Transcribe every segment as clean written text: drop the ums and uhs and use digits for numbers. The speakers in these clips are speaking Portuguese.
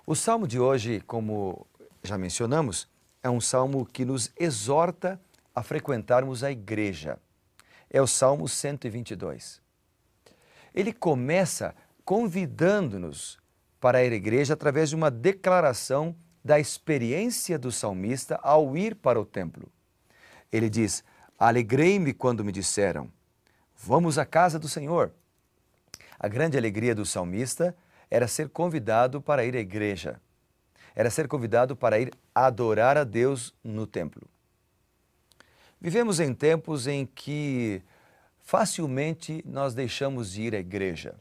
O salmo de hoje, como já mencionamos, é um salmo que nos exorta a frequentarmos a igreja. É o Salmo 122. Ele começa convidando-nos para ir à igreja através de uma declaração da experiência do salmista ao ir para o templo. Ele diz: "Alegrei-me quando me disseram, vamos à casa do Senhor." A grande alegria do salmista era ser convidado para ir à igreja. Era ser convidado para ir adorar a Deus no templo. Vivemos em tempos em que facilmente nós deixamos de ir à igreja.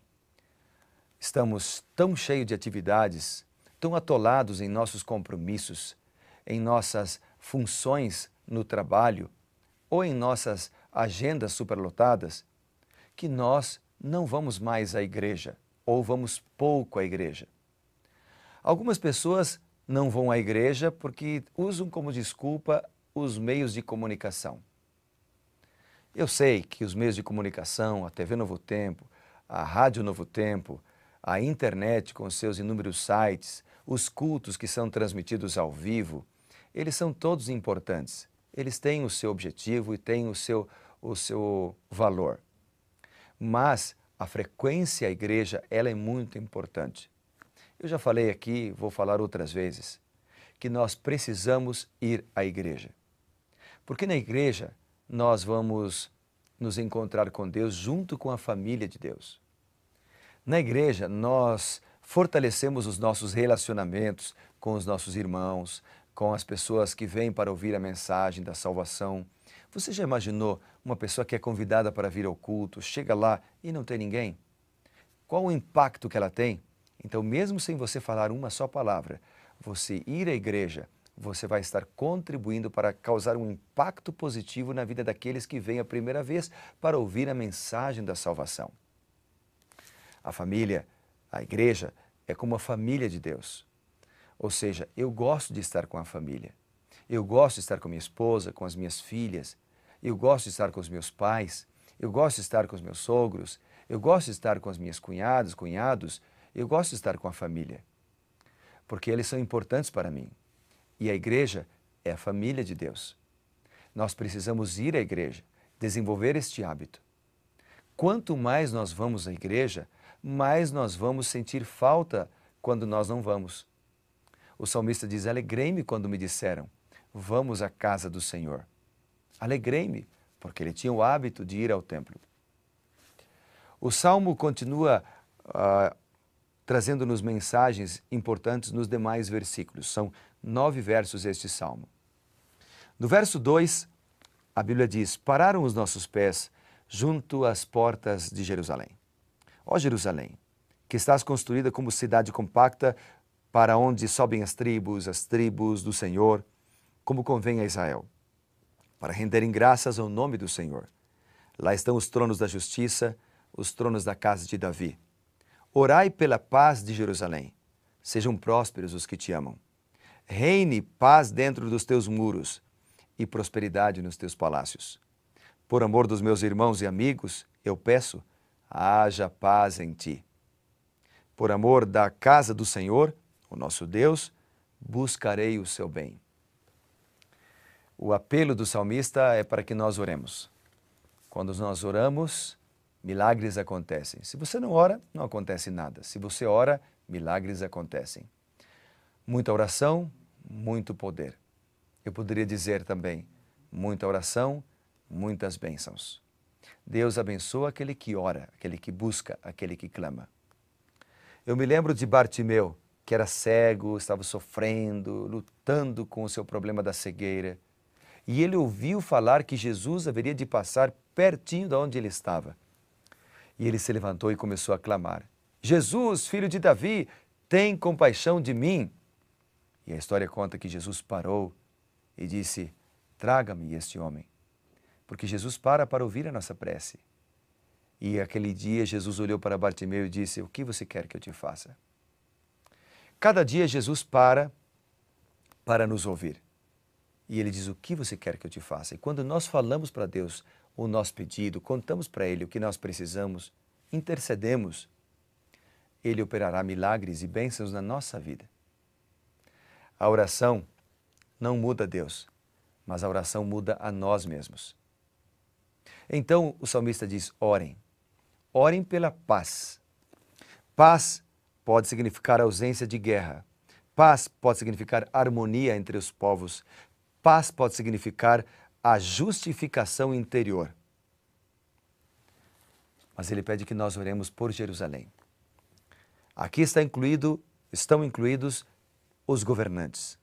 Estamos tão cheios de atividades, tão atolados em nossos compromissos, em nossas funções no trabalho ou em nossas agendas superlotadas, que nós não vamos mais à igreja ou vamos pouco à igreja. Algumas pessoas não vão à igreja porque usam como desculpa os meios de comunicação. Eu sei que os meios de comunicação, a TV Novo Tempo, a Rádio Novo Tempo, a internet com seus inúmeros sites, os cultos que são transmitidos ao vivo, eles são todos importantes. Eles têm o seu objetivo e têm o seu valor. Mas a frequência à igreja, ela é muito importante. Eu já falei aqui, vou falar outras vezes, que nós precisamos ir à igreja. Porque na igreja nós vamos nos encontrar com Deus junto com a família de Deus. Na igreja nós fortalecemos os nossos relacionamentos com os nossos irmãos, com as pessoas que vêm para ouvir a mensagem da salvação. Você já imaginou uma pessoa que é convidada para vir ao culto, chega lá e não tem ninguém? Qual o impacto que ela tem? Então, mesmo sem você falar uma só palavra, você ir à igreja, você vai estar contribuindo para causar um impacto positivo na vida daqueles que vêm a primeira vez para ouvir a mensagem da salvação. A família, a igreja, é como a família de Deus. Ou seja, eu gosto de estar com a família. Eu gosto de estar com minha esposa, com as minhas filhas. Eu gosto de estar com os meus pais. Eu gosto de estar com os meus sogros. Eu gosto de estar com as minhas cunhadas, cunhados. Eu gosto de estar com a família, porque eles são importantes para mim. E a igreja é a família de Deus. Nós precisamos ir à igreja, desenvolver este hábito. Quanto mais nós vamos à igreja, mais nós vamos sentir falta quando nós não vamos. O salmista diz: "Alegrei-me quando me disseram, vamos à casa do Senhor." Alegrei-me, porque ele tinha o hábito de ir ao templo. O salmo continua trazendo-nos mensagens importantes nos demais versículos. São 9 versos este salmo. No verso 2, a Bíblia diz: "Pararam os nossos pés junto às portas de Jerusalém. Ó Jerusalém, que estás construída como cidade compacta, para onde sobem as tribos do Senhor, como convém a Israel, para renderem graças ao nome do Senhor. Lá estão os tronos da justiça, os tronos da casa de Davi. Orai pela paz de Jerusalém. Sejam prósperos os que te amam. Reine paz dentro dos teus muros e prosperidade nos teus palácios. Por amor dos meus irmãos e amigos, eu peço, haja paz em ti. Por amor da casa do Senhor, o nosso Deus, buscarei o seu bem." O apelo do salmista é para que nós oremos. Quando nós oramos, milagres acontecem. Se você não ora, não acontece nada. Se você ora, milagres acontecem. Muita oração, muito poder. Eu poderia dizer também, muita oração, muitas bênçãos. Deus abençoa aquele que ora, aquele que busca, aquele que clama. Eu me lembro de Bartimeu, que era cego, estava sofrendo, lutando com o seu problema da cegueira. E ele ouviu falar que Jesus haveria de passar pertinho de onde ele estava. E ele se levantou e começou a clamar: "Jesus, filho de Davi, tem compaixão de mim." E a história conta que Jesus parou e disse: "Traga-me este homem." Porque Jesus para ouvir a nossa prece. E aquele dia Jesus olhou para Bartimeu e disse: "O que você quer que eu te faça?" Cada dia Jesus para nos ouvir. E ele diz: "O que você quer que eu te faça?" E quando nós falamos para Deus o nosso pedido, contamos para Ele o que nós precisamos, intercedemos, Ele operará milagres e bênçãos na nossa vida. A oração não muda Deus, mas a oração muda a nós mesmos. Então o salmista diz: orem. Orem pela paz. Paz pode significar ausência de guerra. Paz pode significar harmonia entre os povos. Paz pode significar a justificação interior. Mas ele pede que nós oremos por Jerusalém. Aqui estão incluídos os governantes.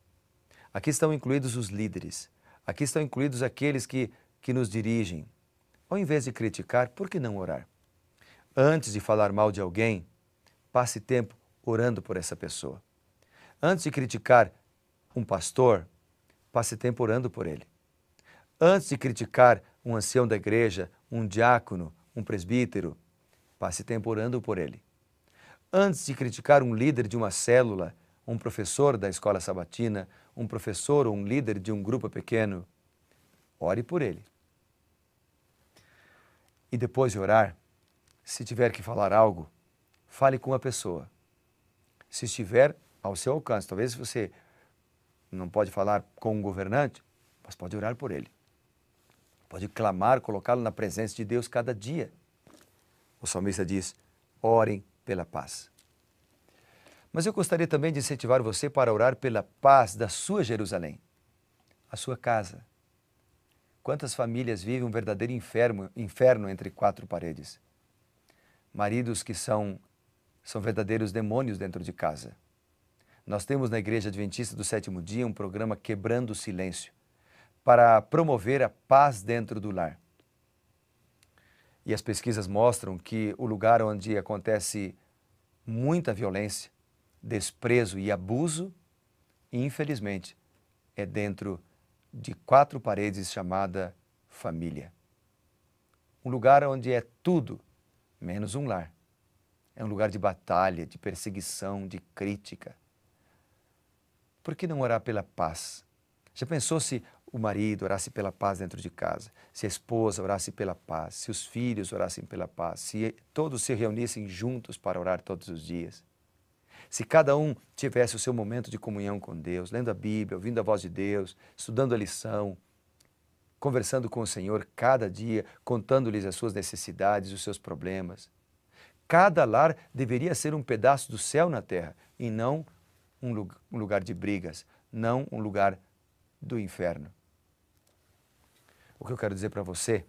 Aqui estão incluídos os líderes. Aqui estão incluídos aqueles que nos dirigem. Ao invés de criticar, por que não orar? Antes de falar mal de alguém, passe tempo orando por essa pessoa. Antes de criticar um pastor, passe tempo orando por ele. Antes de criticar um ancião da igreja, um diácono, um presbítero, passe tempo orando por ele. Antes de criticar um líder de uma célula, um professor da escola sabatina, um professor ou um líder de um grupo pequeno, ore por ele. E depois de orar, se tiver que falar algo, fale com a pessoa. Se estiver ao seu alcance, talvez você não pode falar com um governante, mas pode orar por ele. Pode clamar, colocá-lo na presença de Deus cada dia. O salmista diz: orem pela paz. Mas eu gostaria também de incentivar você para orar pela paz da sua Jerusalém, a sua casa. Quantas famílias vivem um verdadeiro inferno entre quatro paredes? Maridos que são verdadeiros demônios dentro de casa. Nós temos na Igreja Adventista do Sétimo Dia um programa Quebrando o Silêncio, para promover a paz dentro do lar. E as pesquisas mostram que o lugar onde acontece muita violência, desprezo e abuso, infelizmente, é dentro de quatro paredes chamada família. Um lugar onde é tudo menos um lar. É um lugar de batalha, de perseguição, de crítica. Por que não orar pela paz? Já pensou se o marido orasse pela paz dentro de casa, se a esposa orasse pela paz, se os filhos orassem pela paz, se todos se reunissem juntos para orar todos os dias? Se cada um tivesse o seu momento de comunhão com Deus, lendo a Bíblia, ouvindo a voz de Deus, estudando a lição, conversando com o Senhor cada dia, contando-lhes as suas necessidades, os seus problemas. Cada lar deveria ser um pedaço do céu na terra e não um lugar de brigas, não um lugar do inferno. O que eu quero dizer para você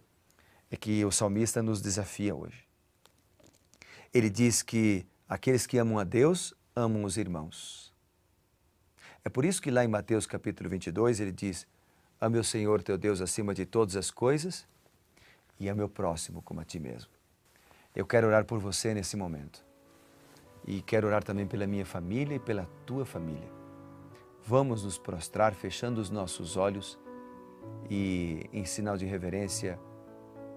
é que o salmista nos desafia hoje. Ele diz que aqueles que amam a Deus, amam os irmãos. É por isso que lá em Mateus capítulo 22 ele diz: ame o Senhor teu Deus acima de todas as coisas e ame o próximo como a ti mesmo. Eu quero orar por você nesse momento. E quero orar também pela minha família e pela tua família. Vamos nos prostrar, fechando os nossos olhos e, em sinal de reverência,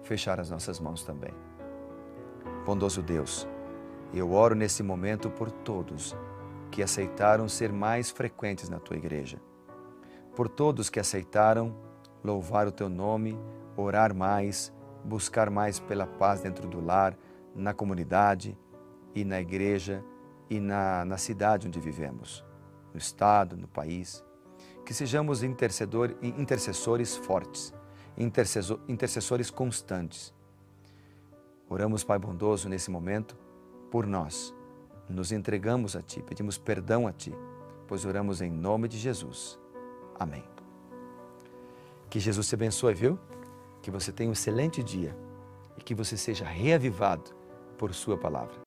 fechar as nossas mãos também. Bondoso Deus, eu oro nesse momento por todos que aceitaram ser mais frequentes na tua igreja. Por todos que aceitaram louvar o teu nome, orar mais, buscar mais pela paz dentro do lar, na comunidade e na igreja e na cidade onde vivemos, no estado, no país. Que sejamos intercessores fortes, intercessores constantes. Oramos, Pai bondoso, nesse momento, por nós. Nos entregamos a Ti, pedimos perdão a Ti, pois oramos em nome de Jesus. Amém. Que Jesus te abençoe, viu? Que você tenha um excelente dia e que você seja reavivado por Sua palavra.